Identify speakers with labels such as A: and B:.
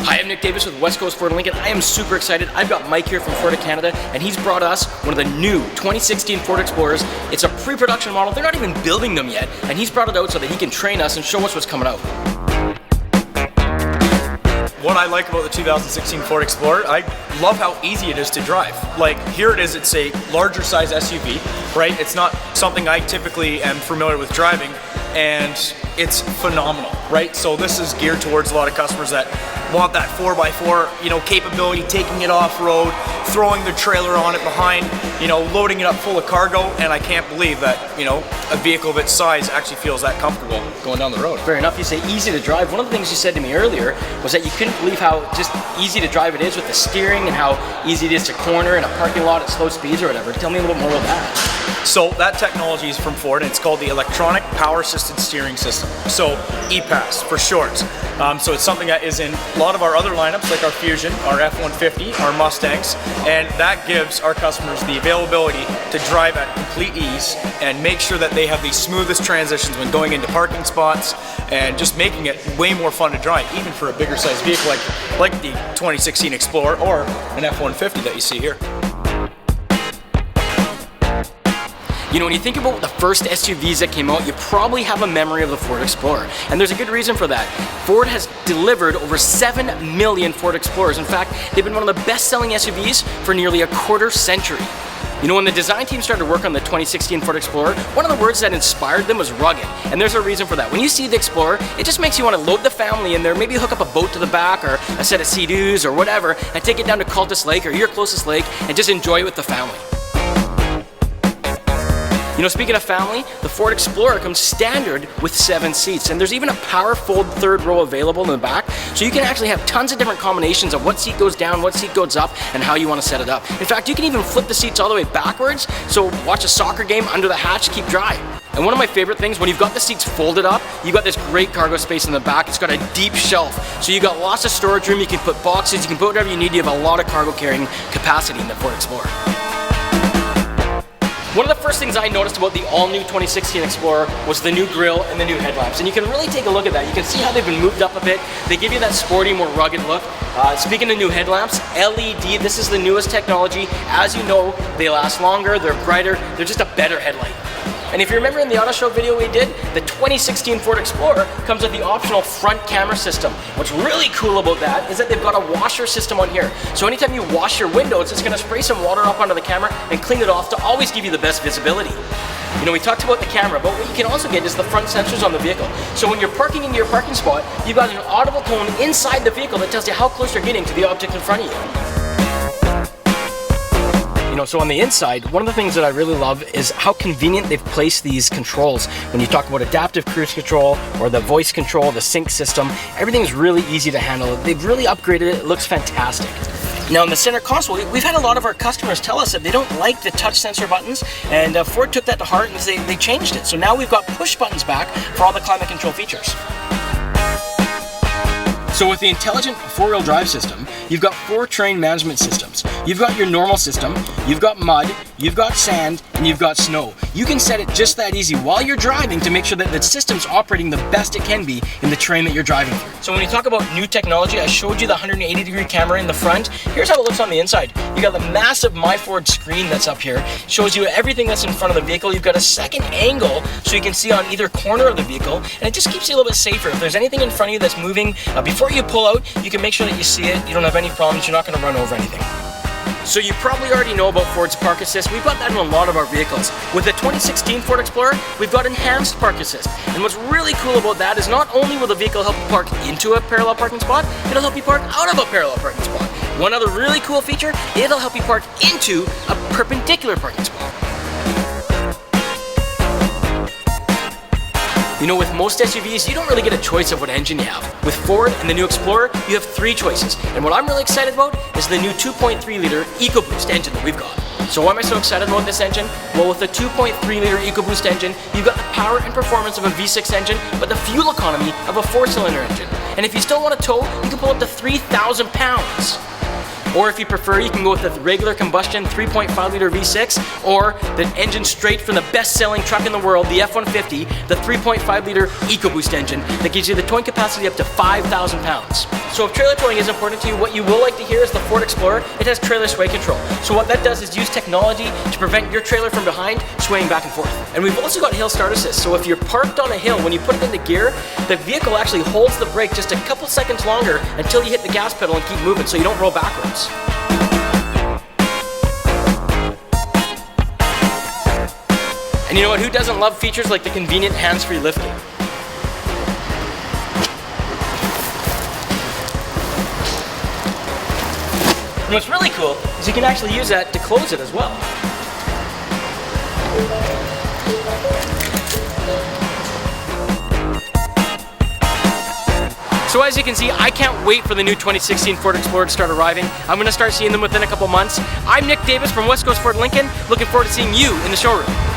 A: Hi, I'm Nick Davis with West Coast Ford & Lincoln. I am super excited. I've got Mike here from Ford of Canada, and he's brought us one of the new 2016 Ford Explorers. It's a pre-production model. They're not even building them yet, and he's brought it out so that he can train us and show us what's coming out.
B: What I like about the 2016 Ford Explorer, I love how easy it is to drive. Like, here it is, it's a larger size SUV, right? It's not something I typically am familiar with driving, and it's phenomenal, right? So this is geared towards a lot of customers that want that 4x4, capability, taking it off-road, throwing the trailer on it behind, loading it up full of cargo, and I can't believe that, a vehicle of its size actually feels that comfortable going down the road.
A: Fair enough, you say easy to drive. One of the things you said to me earlier was that you couldn't believe how just easy to drive it is with the steering and how easy it is to corner in a parking lot at slow speeds or whatever. Tell me a little more about that.
B: So that technology is from Ford, and it's called the Electronic Power Assisted Steering System. So EPAS for short. So it's something that is in a lot of our other lineups, like our Fusion, our F-150, our Mustangs, and that gives our customers the availability to drive at complete ease and make sure that they have the smoothest transitions when going into parking spots and just making it way more fun to drive, even for a bigger size vehicle like the 2016 Explorer or an F-150 that you see here.
A: When you think about the first SUVs that came out, you probably have a memory of the Ford Explorer. And there's a good reason for that. Ford has delivered over 7 million Ford Explorers. In fact, they've been one of the best-selling SUVs for nearly a quarter century. When the design team started work on the 2016 Ford Explorer, one of the words that inspired them was rugged. And there's a reason for that. When you see the Explorer, it just makes you want to load the family in there, maybe hook up a boat to the back or a set of Sea-Doos or whatever, and take it down to Cultus Lake or your closest lake and just enjoy it with the family. Speaking of family, the Ford Explorer comes standard with 7 seats, and there's even a power fold third row available in the back, so you can actually have tons of different combinations of what seat goes down, what seat goes up, and how you want to set it up. In fact, you can even flip the seats all the way backwards, so watch a soccer game under the hatch, keep dry. And one of my favorite things, when you've got the seats folded up, you've got this great cargo space in the back. It's got a deep shelf, so you've got lots of storage room. You can put boxes, you can put whatever you need. You have a lot of cargo carrying capacity in the Ford Explorer. One of the first things I noticed about the all-new 2016 Explorer was the new grille and the new headlamps. And you can really take a look at that. You can see how they've been moved up a bit. They give you that sporty, more rugged look. Speaking of new headlamps, LED, this is the newest technology. As you know, they last longer, they're brighter, they're just a better headlight. And if you remember in the auto show video we did, the 2016 Ford Explorer comes with the optional front camera system. What's really cool about that is that they've got a washer system on here. So anytime you wash your windows, it's going to spray some water up onto the camera and clean it off to always give you the best visibility. We talked about the camera, but what you can also get is the front sensors on the vehicle. So when you're parking into your parking spot, you've got an audible tone inside the vehicle that tells you how close you're getting to the object in front of you. So on the inside, one of the things that I really love is how convenient they've placed these controls. When you talk about adaptive cruise control or the voice control, the sync system, everything's really easy to handle. They've really upgraded it. It looks fantastic. Now in the center console, we've had a lot of our customers tell us that they don't like the touch sensor buttons, and Ford took that to heart and they changed it. So now we've got push buttons back for all the climate control features. So with the intelligent four-wheel drive system, you've got 4 terrain management systems. You've got your normal system, you've got mud, you've got sand, and you've got snow. You can set it just that easy while you're driving to make sure that the system's operating the best it can be in the terrain that you're driving through. So when you talk about new technology, I showed you the 180-degree camera in the front. Here's how it looks on the inside. You got the massive My Ford screen that's up here. It shows you everything that's in front of the vehicle. You've got a second angle so you can see on either corner of the vehicle, and it just keeps you a little bit safer. If there's anything in front of you that's moving, before you pull out, you can make sure that you see it. You don't have any problems. You're not going to run over anything. So you probably already know about Ford's Park Assist. We've got that in a lot of our vehicles. With the 2016 Ford Explorer, we've got enhanced Park Assist. And what's really cool about that is not only will the vehicle help you park into a parallel parking spot, it'll help you park out of a parallel parking spot. One other really cool feature, it'll help you park into a perpendicular parking spot. With most SUVs, you don't really get a choice of what engine you have. With Ford and the new Explorer, you have 3 choices. And what I'm really excited about is the new 2.3-liter Ecoboost engine that we've got. So why am I so excited about this engine? Well, with the 2.3-liter Ecoboost engine, you've got the power and performance of a V6 engine, but the fuel economy of a 4-cylinder engine. And if you still want to tow, you can pull up to 3,000 pounds. Or if you prefer, you can go with the regular combustion 3.5 liter V6 or the engine straight from the best-selling truck in the world, the F-150, the 3.5 liter Ecoboost engine that gives you the towing capacity up to 5,000 pounds. So if trailer towing is important to you, what you will like to hear is the Ford Explorer. It has trailer sway control. So what that does is use technology to prevent your trailer from behind swaying back and forth. And we've also got hill start assist. So if you're parked on a hill, when you put it into gear, the vehicle actually holds the brake just a couple seconds longer until you hit the gas pedal and keep moving so you don't roll backwards. And you know what? Who doesn't love features like the convenient hands-free lifting? And what's really cool is you can actually use that to close it as well. So as you can see, I can't wait for the new 2016 Ford Explorer to start arriving. I'm going to start seeing them within a couple months. I'm Nick Davis from West Coast Ford Lincoln. Looking forward to seeing you in the showroom.